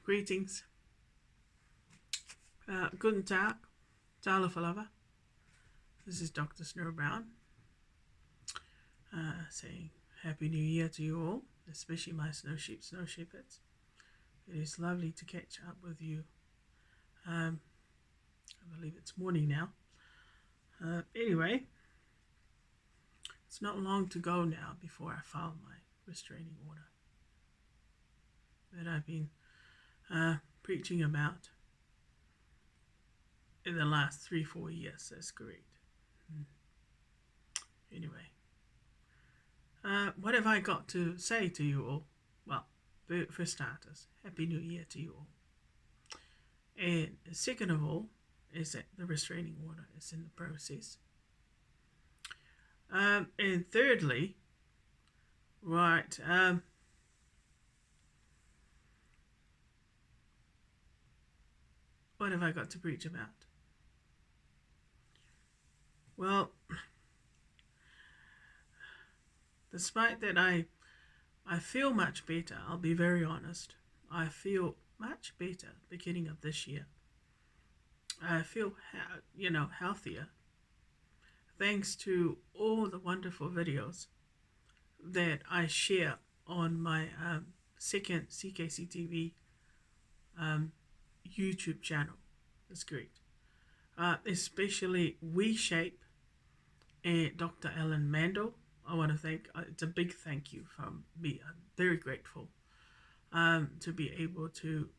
Greetings. Guten Tag. Talo Falava. This is Dr. Snow Brown saying Happy New Year to you all, especially my snow shepherds. It is lovely to catch up with you. I believe it's morning now. Anyway, it's not long to go now before I file my restraining order that I've been preaching about in the last 3-4 years. That's great. Anyway, what have I got to say to you all? Well, for starters, Happy New Year to you all. And second of all, is that the restraining order is in the process. And thirdly, right, what have I got to preach about? Well, despite that I feel much better, I'll be very honest. I feel much better beginning of this year. I feel, healthier thanks to all the wonderful videos that I share on my second CKCTV YouTube channel. That's great. Especially WeShape and Dr. Ellen Mandel. I want to thank, it's a big thank you from me. I'm very grateful to be able to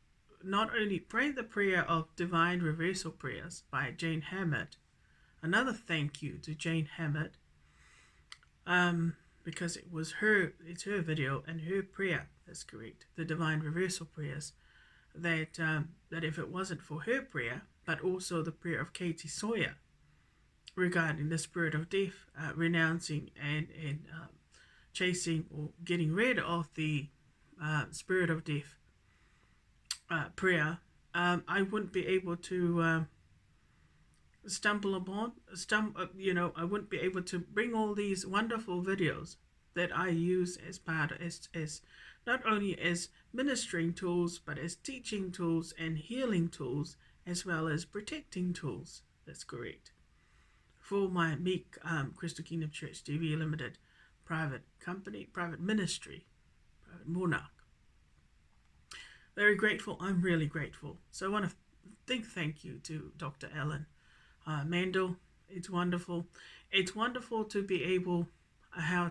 not only pray the prayer of divine reversal prayers by Jane Hammett. Another thank you to Jane Hammett because it's her video and her prayer. That's correct. The divine reversal prayers that if it wasn't for her prayer, but also the prayer of Katie Sawyer regarding the spirit of death, renouncing and chasing or getting rid of the spirit of death prayer, I wouldn't be able to I wouldn't be able to bring all these wonderful videos that I use as part as not only as ministering tools, but as teaching tools and healing tools, as well as protecting tools. That's correct. For my Meek Crystal Kingdom Church TV Limited private company, private ministry, private monarch. Very grateful. I'm really grateful. So I want to thank you to Dr. Ellen Mandel. It's wonderful. It's wonderful to be able, I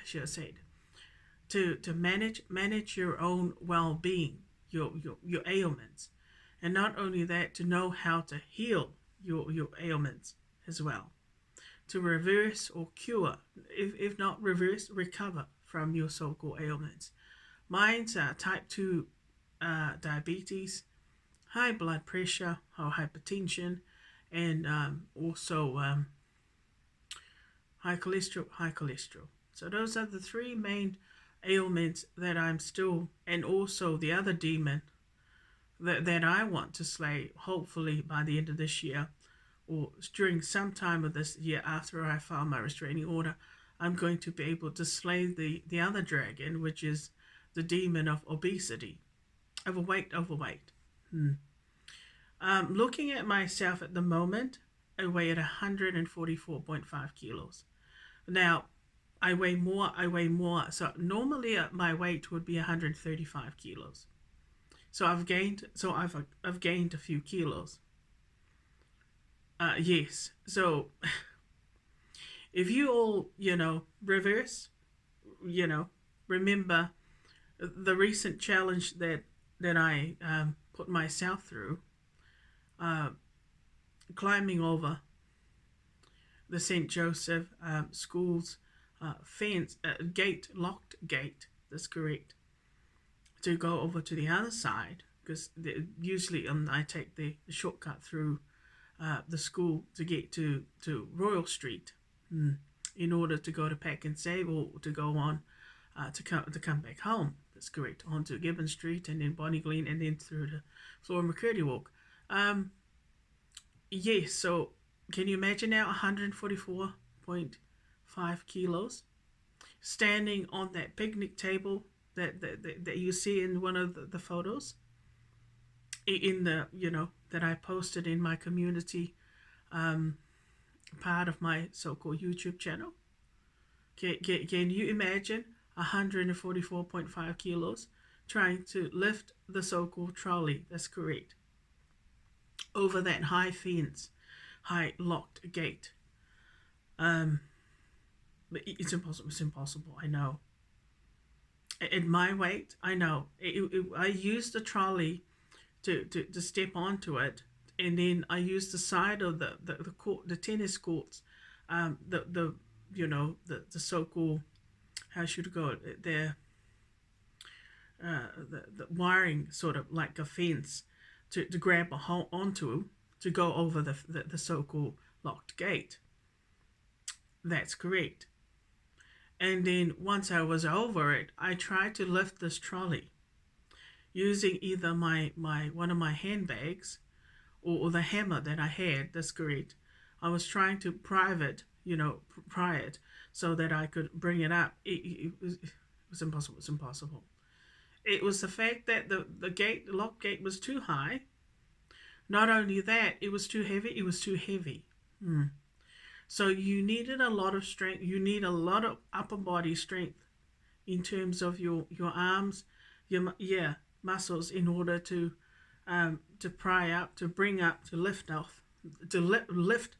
should have said, to manage your own well-being, your ailments, and not only that, to know how to heal your ailments as well, to reverse or cure, if not reverse, recover from your so-called ailments. Mine's type 2 diabetes, high blood pressure or hypertension, and also high cholesterol. So those are the three main ailments that I'm still, and also the other demon that I want to slay, hopefully by the end of this year, or during some time of this year after I file my restraining order. I'm going to be able to slay the other dragon, which is the demon of obesity, overweight. Looking at myself at the moment, I weigh at 144.5 kilos. Now, I weigh more. So normally my weight would be 135 kilos. So I've gained a few kilos. Yes. So if you all, reverse, remember the recent challenge that I put myself through, climbing over the St. Joseph school's fence, locked gate, that's correct, to go over to the other side, because usually I take the shortcut through the school to get to Royal Street in order to go to Pack and Save, or to go on to come back home. That's correct, onto Gibbon Street and then Bonnie Glen and then through the Flora McCurdy Walk. Yes, so can you imagine now 144.5 kilos standing on that picnic table that you see in one of the photos? in the, that I posted in my community, part of my so-called YouTube channel. Can you imagine 144.5 kilos trying to lift the so-called trolley? That's correct. Over that high fence, high locked gate. It's impossible. It's impossible. I know. At my weight, I know. I used the trolley to step onto it, and then I used the side of the court, the tennis courts, the so-called, how should I go, the wiring, sort of like a fence, to grab a hold onto, to go over the so-called locked gate. That's correct. And then once I was over it, I tried to lift this trolley using either my one of my handbags or the hammer that I had. That's correct. I was trying to pry it so that I could bring it up. It was impossible. It's impossible. It was the fact that the lock gate was too high. Not only that, it was too heavy. It was too heavy. So you needed a lot of strength. You need a lot of upper body strength in terms of your arms, your muscles, in order to pry up, to bring up, to lift off, to lift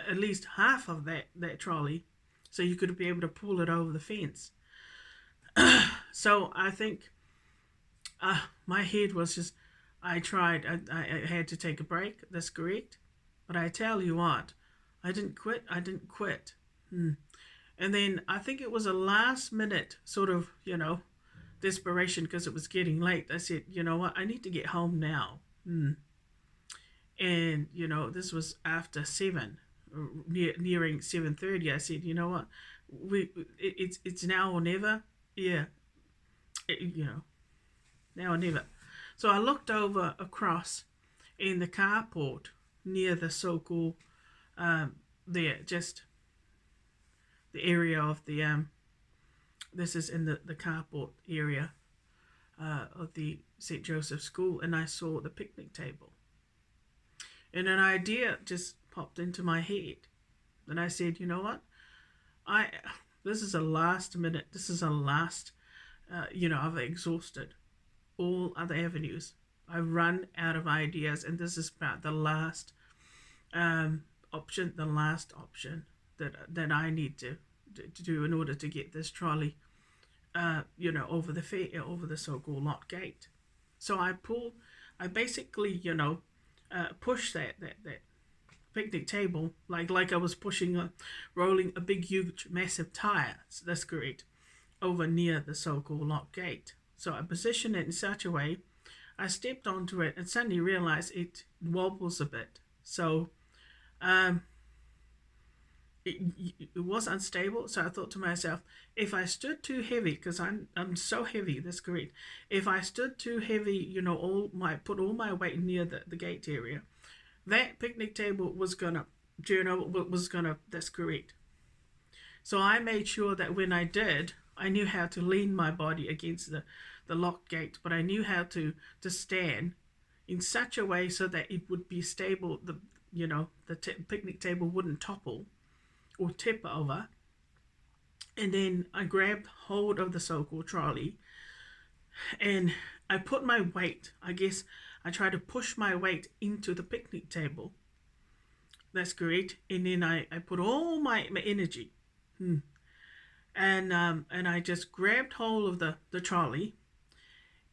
at least half of that trolley, so you could be able to pull it over the fence. So I think my head was just, I tried. I had to take a break. That's correct. But I tell you what, I didn't quit. And then I think it was a last minute sort of, desperation, because it was getting late. I said, you know what, I need to get home now. And, this was after 7, nearing 7:30. I said, you know what, it's now or never. Yeah, now or never. So I looked over across in the carport near the so-called, just the area of the, this is in the carport area of the St. Joseph School, and I saw the picnic table. And an idea just popped into my head. And I said, you know what, this is a last minute, I've exhausted all other avenues. I've run out of ideas, and this is about the last option that I need to do in order to get this trolley, over the so-called lock gate. So I basically, pushed that picnic table like I was rolling a big, huge, massive tire. So that's correct. Over near the so-called lock gate. So I positioned it in such a way, I stepped onto it and suddenly realized it wobbles a bit. So it was unstable. So I thought to myself, if I stood too heavy, because I'm so heavy, that's correct. If I stood too heavy, put all my weight near the gate area, that picnic table was gonna that's correct. So I made sure that when I did, I knew how to lean my body against the lock gate, but I knew how to stand in such a way so that it would be stable. The picnic table wouldn't topple or tip over. And then I grabbed hold of the so-called trolley, and I put my weight. I guess I tried to push my weight into the picnic table. That's correct. And then I put all my energy. And I just grabbed hold of the trolley,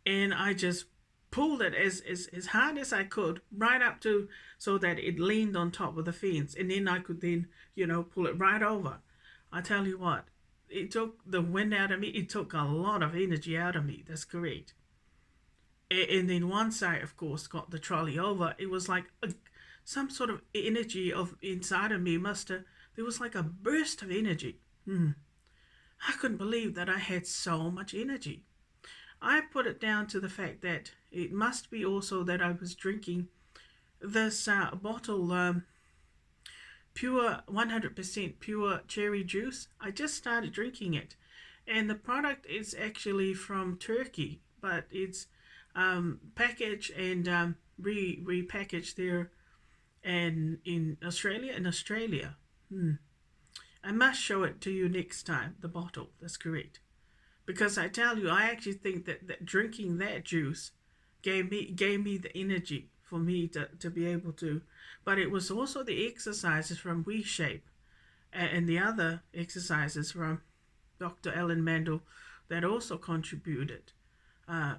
and I just pulled it as hard as I could, right up to, so that it leaned on top of the fence, and then I could pull it right over. I tell you what, it took the wind out of me. It took a lot of energy out of me. That's correct. And then once I, of course, got the trolley over, it was like some sort of energy of inside of me there was like a burst of energy. I couldn't believe that I had so much energy. I put it down to the fact that it must be also that I was drinking this bottle, pure 100% pure cherry juice. I just started drinking it, and the product is actually from Turkey, but it's packaged and repackaged there and in Australia. I must show it to you next time, the bottle. That's correct. Because I tell you, I actually think that drinking that juice gave me the energy for me to be able to. But it was also the exercises from WeShape and the other exercises from Dr. Ellen Mandel that also contributed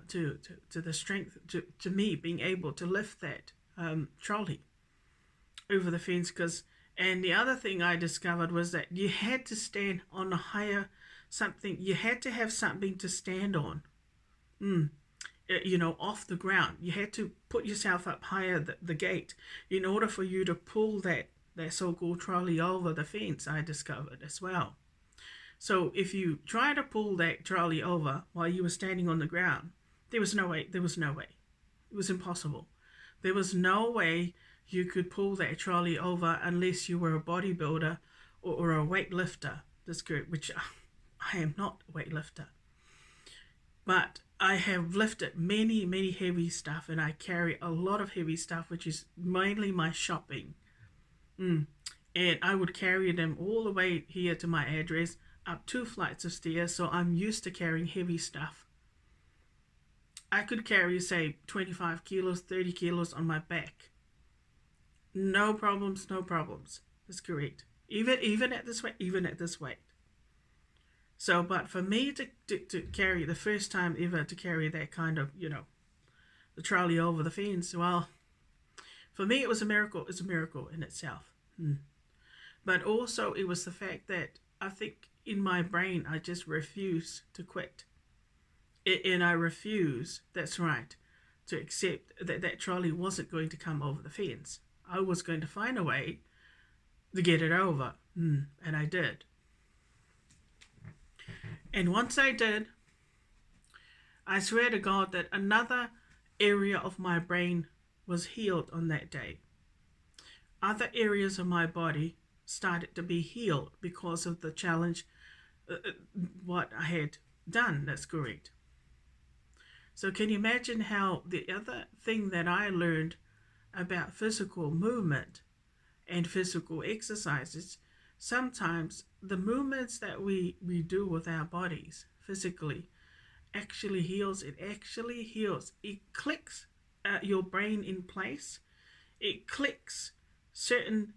to the strength, to me being able to lift that trolley over the fence. And the other thing I discovered was that you had to stand on a higher something. You had to have something to stand on, off the ground. You had to put yourself up higher the gate in order for you to pull that so-called trolley over the fence, I discovered as well. So if you try to pull that trolley over while you were standing on the ground, there was no way. It was impossible. There was no way you could pull that trolley over unless you were a bodybuilder or a weightlifter. That's good, which I am not a weightlifter. But I have lifted many heavy stuff, and I carry a lot of heavy stuff, which is mainly my shopping. And I would carry them all the way here to my address, up 2 flights of stairs, so I'm used to carrying heavy stuff. I could carry, say, 25 kilos, 30 kilos on my back. No problems. That's correct. Even at this weight. So, but for me to carry, the first time ever to carry that kind of, the trolley over the fence, well, for me it was a miracle. It's a miracle in itself. But also it was the fact that I think in my brain I just refused to quit. And I refused, that's right, to accept that trolley wasn't going to come over the fence. I was going to find a way to get it over. And I did. And once I did, I swear to God that another area of my brain was healed on that day. Other areas of my body started to be healed because of the challenge, what I had done. That's correct. So can you imagine how the other thing that I learned about physical movement and physical exercises, sometimes the movements that we do with our bodies physically actually heals. It actually heals. It clicks your brain in place. It clicks certain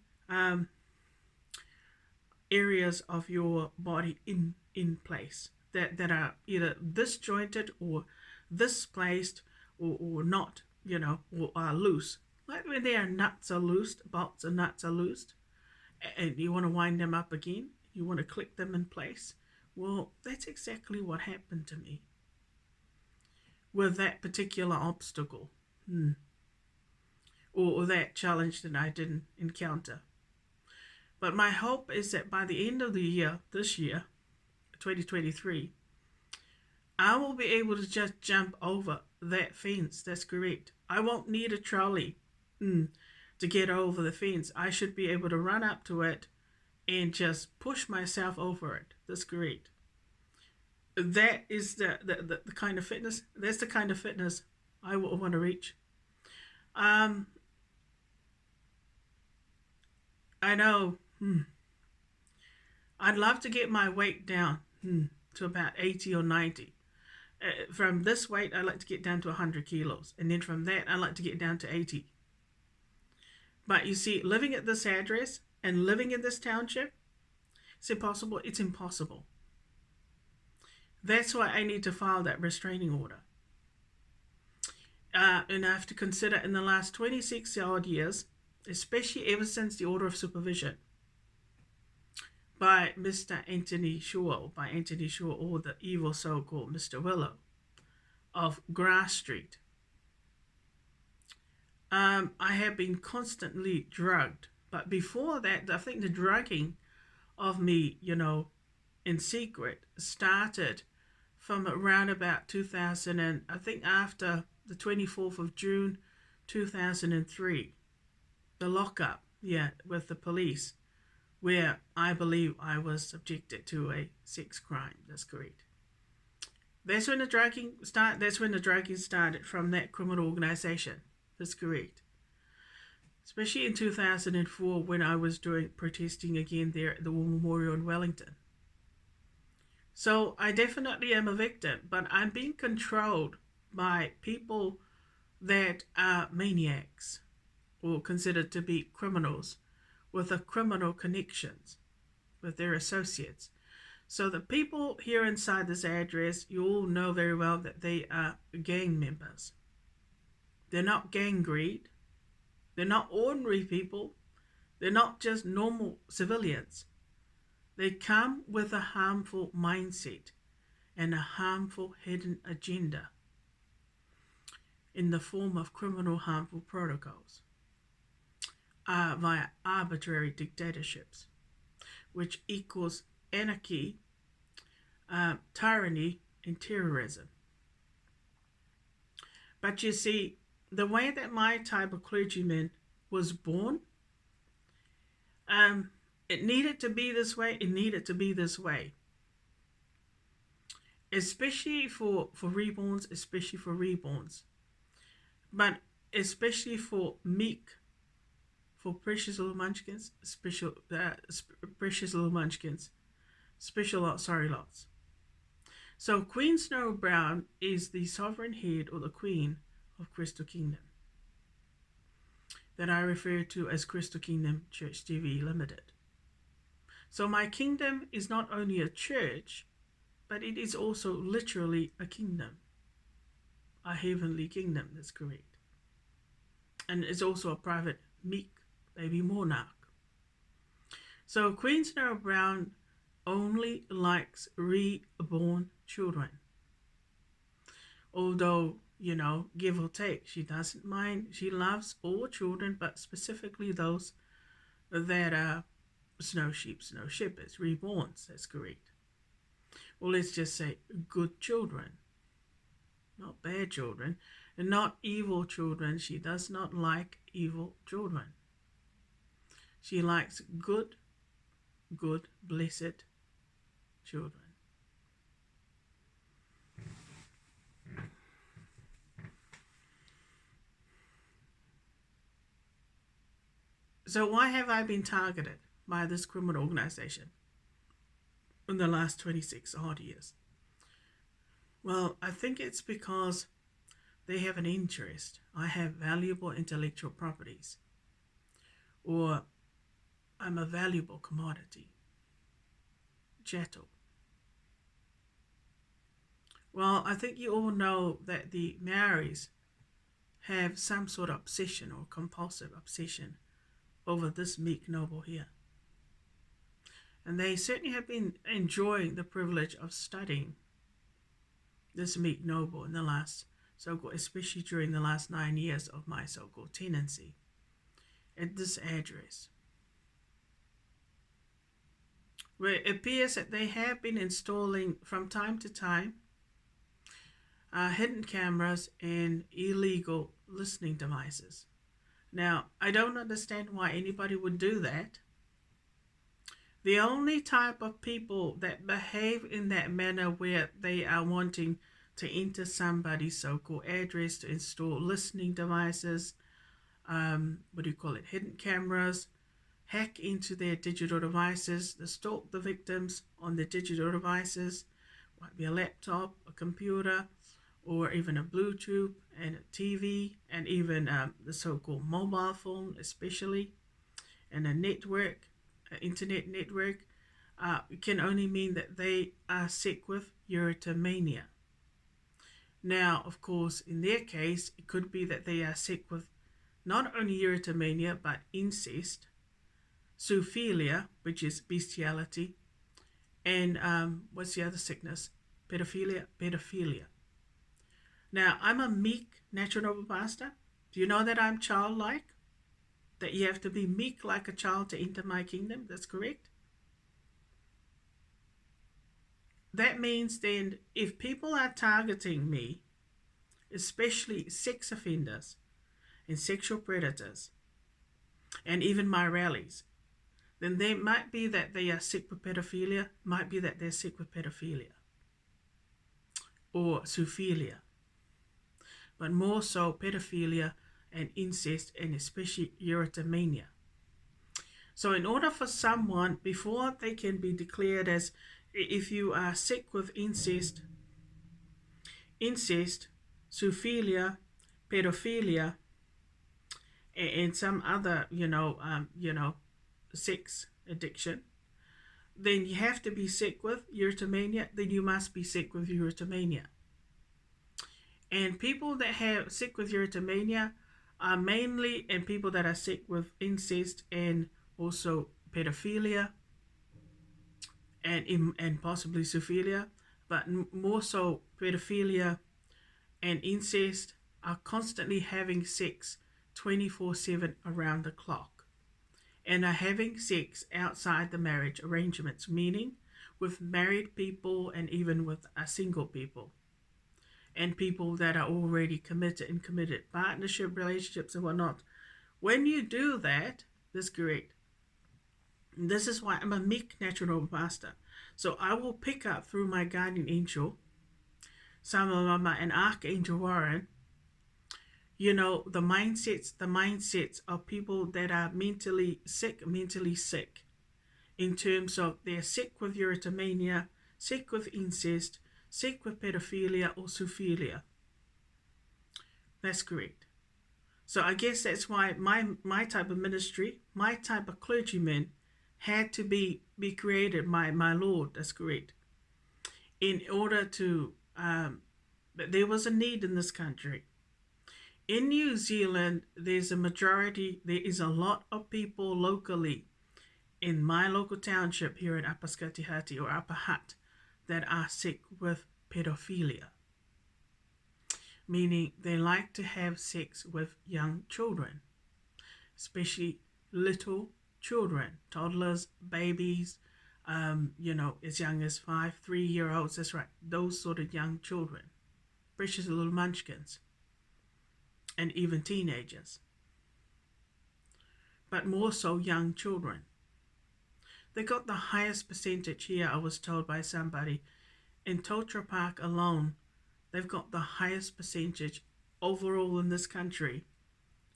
areas of your body in place that are either disjointed or displaced or not, or are loose. Like when their nuts are loosed, bolts and nuts are loosed, and you want to wind them up again, you want to click them in place. Well, that's exactly what happened to me with that particular obstacle or that challenge that I didn't encounter. But my hope is that by the end of the year, this year, 2023, I will be able to just jump over that fence. That's correct. I won't need a trolley to get over the fence. I should be able to run up to it and just push myself over it. That's correct. That is the kind of fitness. That's the kind of fitness I want to reach. I know. I'd love to get my weight down to about 80 or 90. From this weight, I'd like to get down to 100 kilos. And then from that, I'd like to get down to 80. But you see, living at this address and living in this township, it's impossible. It's impossible. That's why I need to file that restraining order. And I have to consider in the last 26 odd years, especially ever since the order of supervision by Mr. Anthony Shaw, or the evil so-called Mr. Willow of Grass Street. I have been constantly drugged. But before that, I think the drugging of me, in secret started from around about 2000, and I think after the 24th of June, 2003, the lockup, with the police, where I believe I was subjected to a sex crime. That's correct. That's when the drugging started from that criminal organization. That's correct. Especially in 2004 when I was doing protesting again there at the War Memorial in Wellington. So I definitely am a victim, but I'm being controlled by people that are maniacs or considered to be criminals with a criminal connections with their associates. So the people here inside this address, you all know very well that they are gang members. They're not gang greed. They're not ordinary people. They're not just normal civilians. They come with a harmful mindset and a harmful hidden agenda in the form of criminal harmful protocols via arbitrary dictatorships, which equals anarchy, tyranny, and terrorism. But you see, the way that my type of clergyman was born, it needed to be this way. It needed to be this way. Especially for reborns, especially for reborns. But especially for meek, for precious little munchkins, precious little munchkins, lots. So Queen Snow Brown is the sovereign head or the queen of Crystal Kingdom, that I refer to as Crystal Kingdom Church TV Limited. So my kingdom is not only a church, but it is also literally a kingdom, a heavenly kingdom, that's correct. And it's also a private meek baby monarch. So Queen Snow Brown only likes reborn children. Although, give or take, she doesn't mind. She loves all children, but specifically those that are snow sheep, snow shepherds, reborns, that's correct. Or let's just say good children, not bad children, and not evil children. She does not like evil children. She likes good, blessed children. So why have I been targeted by this criminal organization in the last 26 odd years? Well, I think it's because they have an interest. I have valuable intellectual properties, or I'm a valuable commodity, chattel. Well, I think you all know that the Maoris have some sort of obsession or compulsive obsession over this meek noble here. And they certainly have been enjoying the privilege of studying this meek noble in the last so-called, especially during the last 9 years of my so-called tenancy at this address, where it appears that they have been installing from time to time hidden cameras and illegal listening devices. Now, I don't understand why anybody would do that. The only type of people that behave in that manner where they are wanting to enter somebody's so-called address to install listening devices, hidden cameras, hack into their digital devices, to stalk the victims on their digital devices, might be a laptop, a computer, or even a Bluetooth and a TV, and even the so-called mobile phone especially, and a network, internet network, can only mean that they are sick with erotomania. Now, of course, in their case, it could be that they are sick with not only erotomania, but incest, zoophilia, which is bestiality, and what's the other sickness? Pedophilia. Now, I'm a meek natural noble pastor. Do you know that I'm childlike? That you have to be meek like a child to enter my kingdom? That's correct. That means then, if people are targeting me, especially sex offenders and sexual predators, and even my rallies, then they might be that they are sick with pedophilia, might be that they're sick with pedophilia. or zoophilia, but more so pedophilia and incest, and especially erotomania. So in order for someone, before they can be declared as, if you are sick with incest, zoophilia, pedophilia, and some other, sex addiction, then you have to be sick with erotomania, then you must be sick with erotomania. And people that have sick with erotomania are mainly, and people that are sick with incest and also pedophilia and possibly zoophilia, but more so pedophilia and incest, are constantly having sex 24/7 around the clock, and are having sex outside the marriage arrangements, meaning with married people and even with single people and people that are already committed in committed partnership relationships and whatnot. When you do that, that's great. This is why I'm a meek natural master. So I will pick up through my guardian angel, Samamama and Archangel Warren, the mindsets of people that are mentally sick, in terms of they're sick with erotomania, sick with incest, sick with pedophilia or zoophilia. That's correct. So I guess that's why my type of ministry, my type of clergyman had to be created by my Lord. That's correct. In order to, there was a need in this country. In New Zealand, there is a lot of people locally in my local township here in Upper Skatihati or Upper Hutt that are sick with pedophilia, meaning they like to have sex with young children, especially little children, toddlers, babies, as young as 3-year-olds. That's right, those sort of young children, precious little munchkins, and even teenagers, but more so young children. They got the highest percentage here, I was told by somebody. In Totara Park alone, they've got the highest percentage overall in this country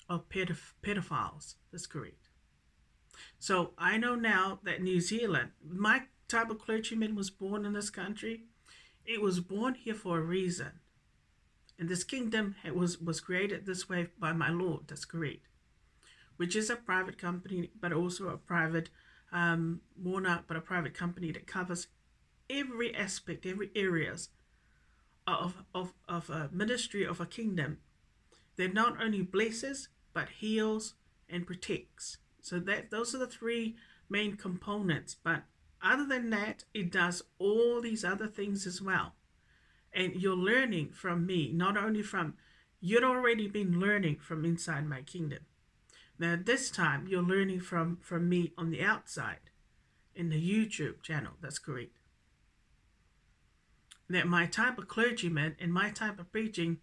of pedophiles. That's correct. So I know now that New Zealand, my type of clergyman was born in this country. It was born here for a reason. And this kingdom was created this way by my Lord. That's correct. Which is a private company, but also a private monarch, but a private company that covers every aspect, every areas of a ministry of a kingdom that not only blesses but heals and protects. So those are the three main components. But other than that, it does all these other things as well. And you're learning from me, not only from, you'd already been learning from inside my kingdom. Now this time you're learning from me on the outside in the YouTube channel. That's correct. That my type of clergyman and my type of preaching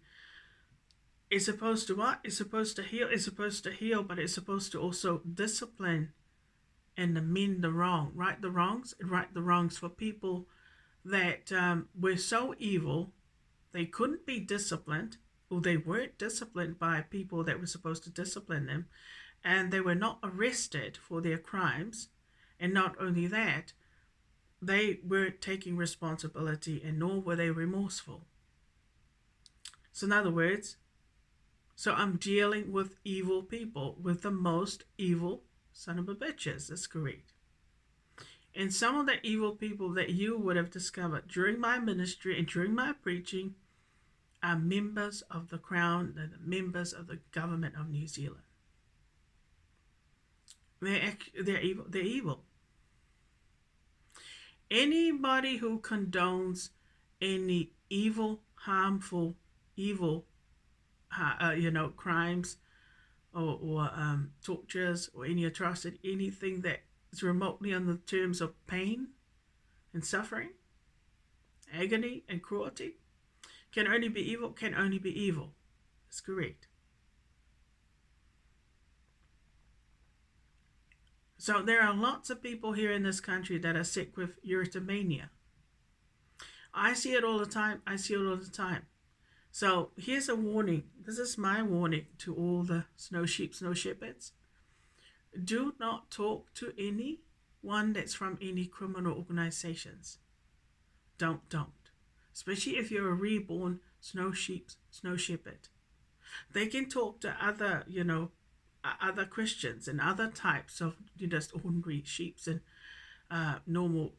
is supposed to what? It's supposed to heal. It's supposed to heal, but it's supposed to also discipline and amend the wrong, right the wrongs, and right the wrongs for people that were so evil they couldn't be disciplined, or they weren't disciplined by people that were supposed to discipline them, and they were not arrested for their crimes. And not only that, they weren't taking responsibility, and nor were they remorseful. So in other words, so I'm dealing with evil people, with the most evil son of a bitches. That's correct. And some of the evil people that you would have discovered during my ministry and during my preaching are members of the Crown and members of the government of New Zealand. They're evil. They're evil. Anybody who condones any evil, harmful, crimes or tortures or any atrocity, anything that is remotely on the terms of pain and suffering, agony and cruelty, can only be evil. That's correct. So there are lots of people here in this country that are sick with erotomania. I see it all the time. I see it all the time. So here's a warning. This is my warning to all the snow sheep, snow shepherds. Do not talk to anyone that's from any criminal organizations. Don't. Especially if you're a reborn snow sheep, snow shepherd. They can talk to other, other Christians and other types of just ordinary sheeps and normal,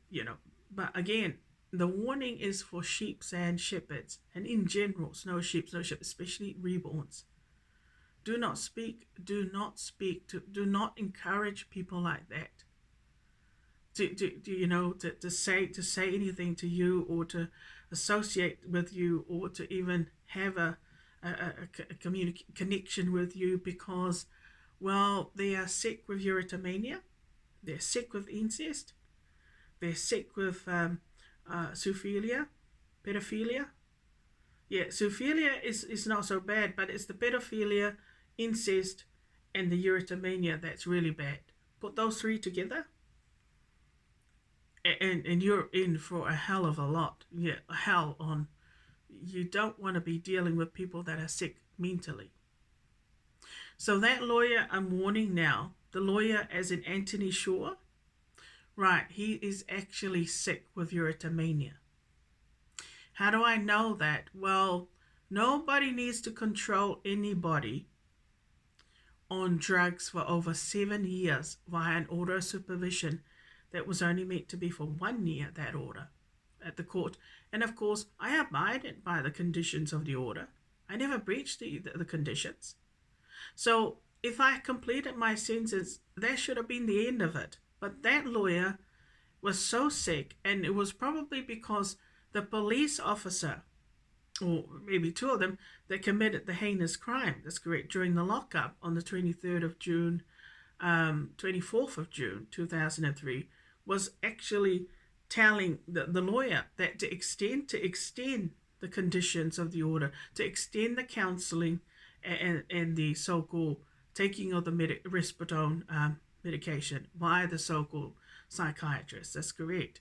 But again, the warning is for sheep and shepherds, and in general, snow sheep, especially reborns. Do not speak. Do not encourage people like that. To say anything to you, or to associate with you, or to even have a connection with you, because, well, they are sick with erotomania, they're sick with incest, they're sick with zoophilia, pedophilia. Yeah, zoophilia is not so bad, but it's the pedophilia, incest, and the erotomania that's really bad. Put those three together, and you're in for a hell of a lot. Yeah, hell on. You don't want to be dealing with people that are sick mentally. So that lawyer, I'm warning now, the lawyer as in Anthony Shaw, right, he is actually sick with erotomania. How do I know that? Well, nobody needs to control anybody on drugs for over 7 years via an order of supervision that was only meant to be for 1 year, that order at the court. And of course, I abided by the conditions of the order. I never breached the conditions. So if I completed my sentence, that should have been the end of it. But that lawyer was so sick, and it was probably because the police officer, or maybe two of them, that committed the heinous crime, that's correct, during the lockup on the 23rd of June, 24th of June 2003, was actually telling the lawyer that to extend the conditions of the order, to extend the counseling and the so-called taking of the risperidone medication by the so-called psychiatrist. That's correct.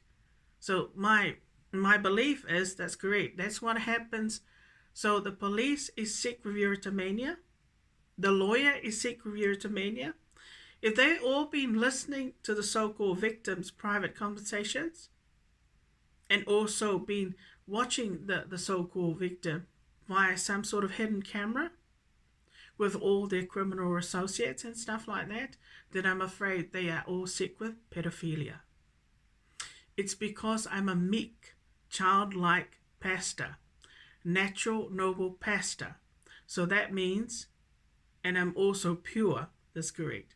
So my belief is that's correct. That's what happens. So the police is sick with erotomania. The lawyer is sick with erotomania. If they all been listening to the so-called victim's private conversations, and also been watching the so-called victim via some sort of hidden camera with all their criminal associates and stuff like that, then I'm afraid they are all sick with pedophilia. It's because I'm a meek, childlike pastor, natural, noble pastor. So that means, and I'm also pure, that's correct.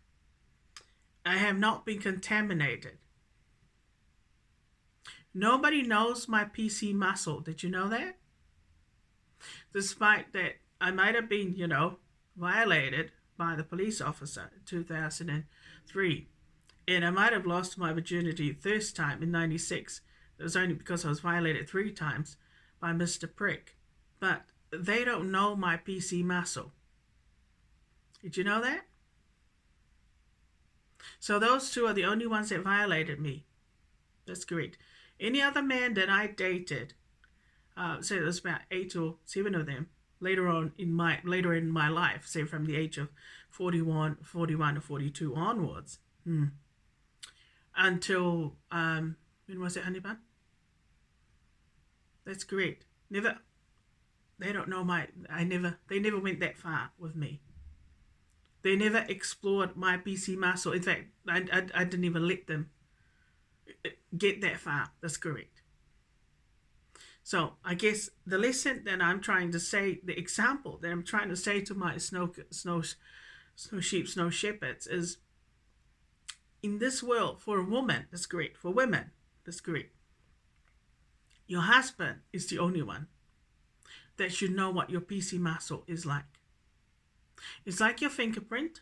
I have not been contaminated. Nobody knows my PCMuscle. Did you know that? Despite that, I might have been, violated by the police officer in 2003. And I might have lost my virginity first time in 96. It was only because I was violated 3 times by Mr. Prick. But they don't know my PCMuscle. Did you know that? So those two are the only ones that violated me. That's correct. Any other man that I dated, say there was about 8 or 7 of them later in my life, say from the age of 41 or 42 onwards, until when was it, honey bun? That's correct. Never. They don't know they never went that far with me. They never explored my PCMuscle. In fact, I didn't even let them get that far. That's correct. So I guess the lesson that I'm trying to say, the example that I'm trying to say to my snow sheep, snow shepherds is, in this world, for a woman, that's great. For women, that's great. Your husband is the only one that should know what your PCMuscle is like. It's like your fingerprint.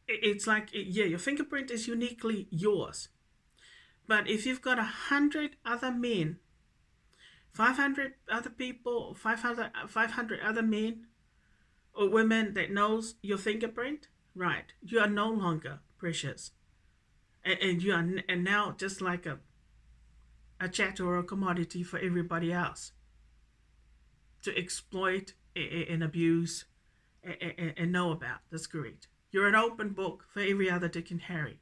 It's like, your fingerprint is uniquely yours. But if you've got 100 other men, 500 other people, 500 other men or women that knows your fingerprint, right, you are no longer precious. And you are now just like a a chattel or a commodity for everybody else to exploit and abuse and know about. That's great. You're an open book for every other Dick and Harry.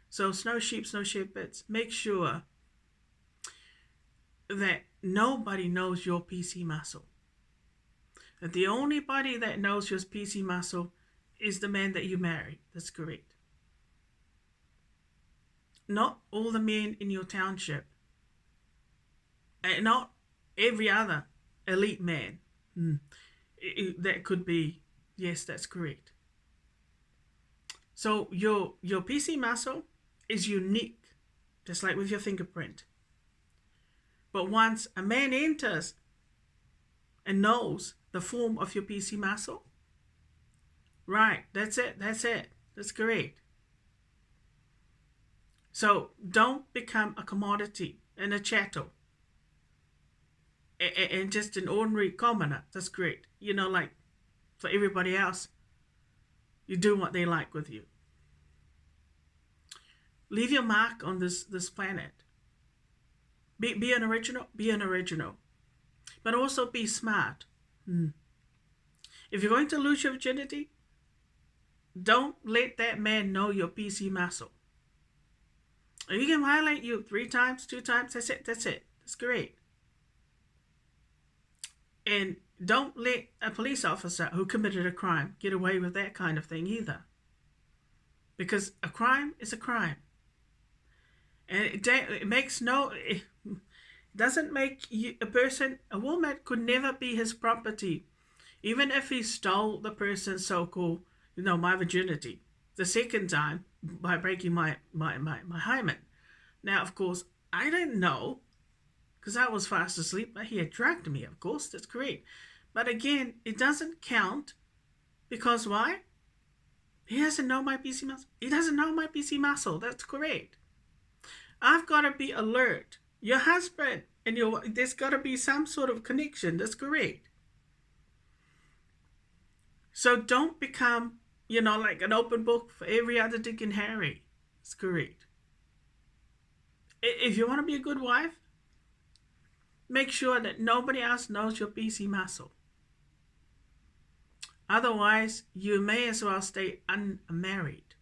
So Snow Sheep, Snow Shepherds, make sure that nobody knows your PC muscle. That the only body that knows your PC muscle is the man that you marry. That's correct. Not all the men in your township. And not every other elite man. That could be, yes, that's correct. So your PC muscle is unique, just like with your fingerprint. But once a man enters and knows the form of your PC muscle, right, that's it, that's correct. So don't become a commodity and a chattel and just an ordinary commoner. That's great. You know, like for everybody else, you do what they like with you. Leave your mark on this planet. Be an original. But also be smart. If you're going to lose your virginity, don't let that man know your PC muscle. If he can violate you 3 times, 2 times, that's it. That's great. And don't let a police officer who committed a crime get away with that kind of thing either. Because a crime is a crime. And it doesn't make you a woman could never be his property. Even if he stole the person's so-called, my virginity the second time by breaking my hymen. Now, of course, I didn't know because I was fast asleep, but he had drugged me, of course, that's correct. But again, it doesn't count because why? He doesn't know my PC muscle. He doesn't know my PC muscle, that's correct. I've got to be alert. Your husband and there's got to be some sort of connection, that's correct. So don't become, like an open book for every other Dick and Harry. That's correct. If you want to be a good wife, make sure that nobody else knows your PC muscle. Otherwise, you may as well stay unmarried,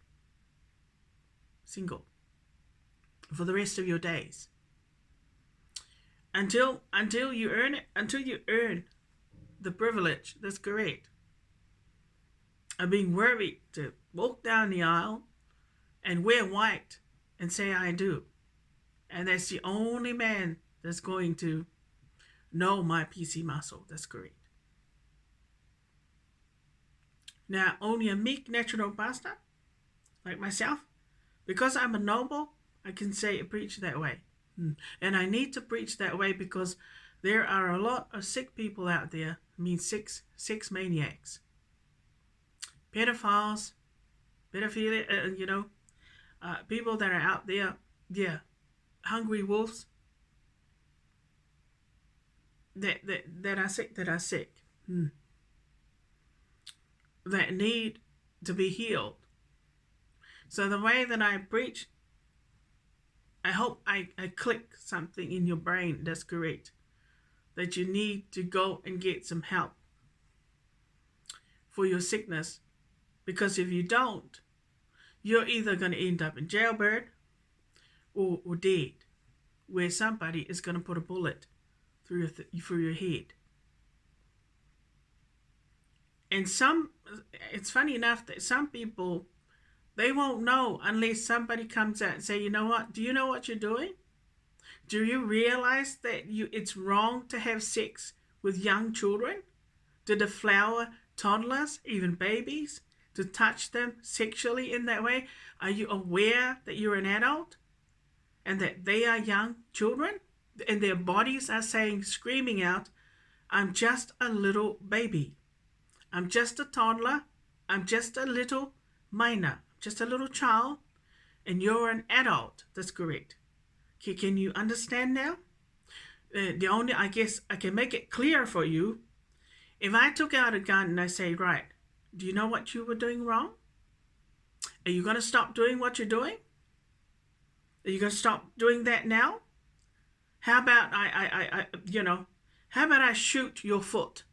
single, for the rest of your days. Until you earn it, until you earn the privilege, that's correct, of being worthy to walk down the aisle and wear white and say I do. And that's the only man that's going to know my PC muscle. That's correct. Now, only a meek natural pastor like myself, because I'm a noble, I can say preach that way. And I need to preach that way because there are a lot of sick people out there. I mean, sex maniacs, pedophiles, pedophilia, people that are out there, hungry wolves that are sick, that need to be healed. So the way that I preach, I hope I click something in your brain that's correct, that you need to go and get some help for your sickness, because if you don't, you're either going to end up in jailbird or dead, where somebody is going to put a bullet through your head. And it's funny enough that some people, they won't know unless somebody comes out and say, you know what, do you know what you're doing? Do you realize that it's wrong to have sex with young children, to deflower toddlers, even babies, to touch them sexually in that way? Are you aware that you're an adult and that they are young children and their bodies are screaming out, I'm just a little baby. I'm just a toddler. I'm just a little minor, just a little child, and you're an adult. That's correct. Can you understand now? I guess I can make it clear for you. If I took out a gun and I say, right, do you know what you were doing wrong? Are you going to stop doing what you're doing? Are you going to stop doing that now? How about how about I shoot your foot?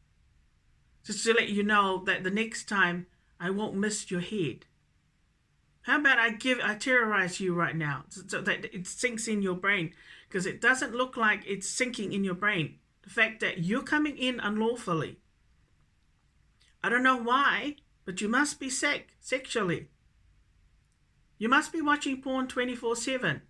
Just to let you know that the next time I won't miss your head. How about I terrorize you right now so that it sinks in your brain? Because it doesn't look like it's sinking in your brain. The fact that you're coming in unlawfully. I don't know why, but you must be sick sexually. You must be watching porn 24/7.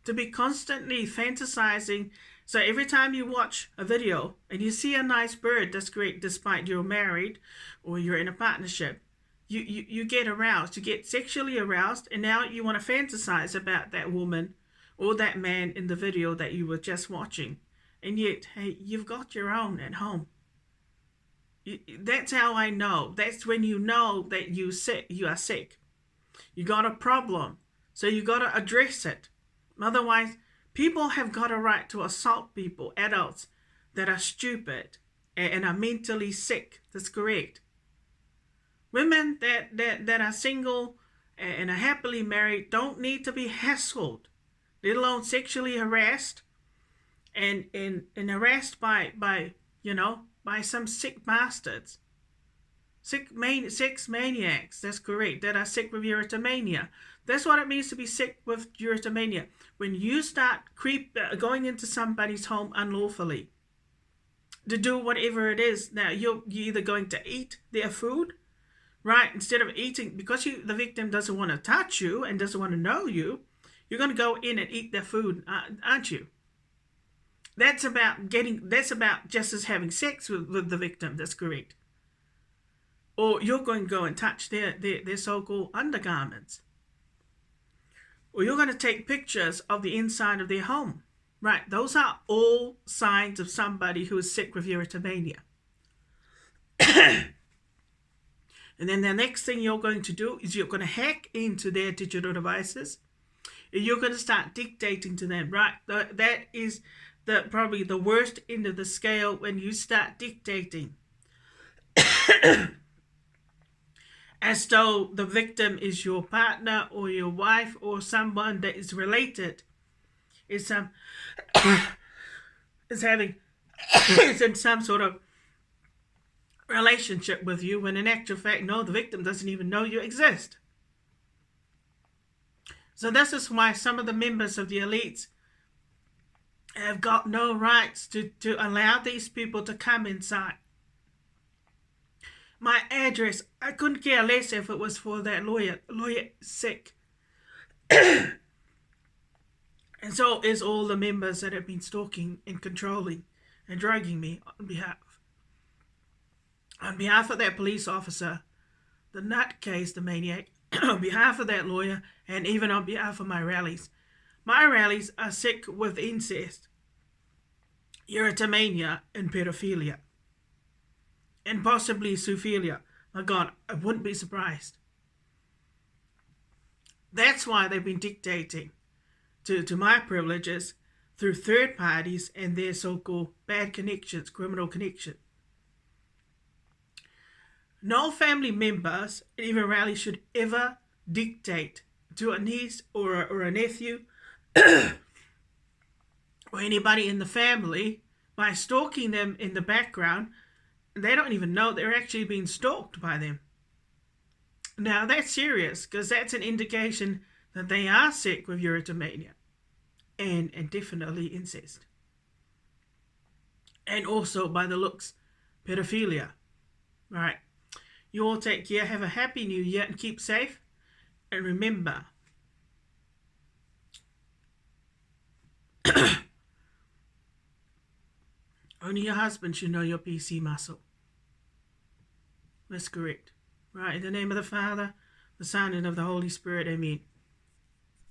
To be constantly fantasizing. So every time you watch a video and you see a nice bird, that's great, despite you're married or you're in a partnership, you get aroused, you get sexually aroused, and now you want to fantasize about that woman or that man in the video that you were just watching. And yet, hey, you've got your own at home. That's how I know. That's when you know that you are sick. You got a problem. So you got to address it. Otherwise, people have got a right to assault people, adults that are stupid and are mentally sick. That's correct. Women that are single and are happily married don't need to be hassled, let alone sexually harassed and harassed by some sick bastards. Sex maniacs, that's correct, that are sick with erotomania. That's what it means to be sick with erotomania. When you start going into somebody's home unlawfully to do whatever it is. Now, you're either going to eat their food, right? Instead of eating, because the victim doesn't want to touch you and doesn't want to know you, you're going to go in and eat their food, aren't you? That's about just as having sex with the victim. That's correct. Or you're going to go and touch their so-called undergarments. Or you're going to take pictures of the inside of their home. Right, those are all signs of somebody who is sick with erotomania. And then the next thing you're going to do is you're going to hack into their digital devices. And you're going to start dictating to them, right? That is probably the worst end of the scale, when you start dictating. As though the victim is your partner or your wife or someone that is related, is in some sort of relationship with you, when in actual fact, no, the victim doesn't even know you exist. So this is why some of the members of the elites have got no rights to allow these people to come inside. My address, I couldn't care less if it was for that lawyer sick. And so is all the members that have been stalking and controlling and drugging me on behalf of that police officer, the nutcase, the maniac, on behalf of that lawyer, and even on behalf of my rallies. My rallies are sick with incest, erotomania, and pedophilia. And possibly zoophilia. My God, I wouldn't be surprised. That's why they've been dictating to my privileges through third parties and their so-called bad connections, criminal connection. No family members, even rally, should ever dictate to a niece or a nephew or anybody in the family by stalking them in the background. They don't even know they're actually being stalked by them. Now, that's serious, because that's an indication that they are sick with erotomania and definitely incest. And also, by the looks, pedophilia. All right. You all take care. Have a happy new year and keep safe. And remember, only your husband should know your PC muscle. That's correct. Right, in the name of the Father, the Son, and of the Holy Spirit, amen.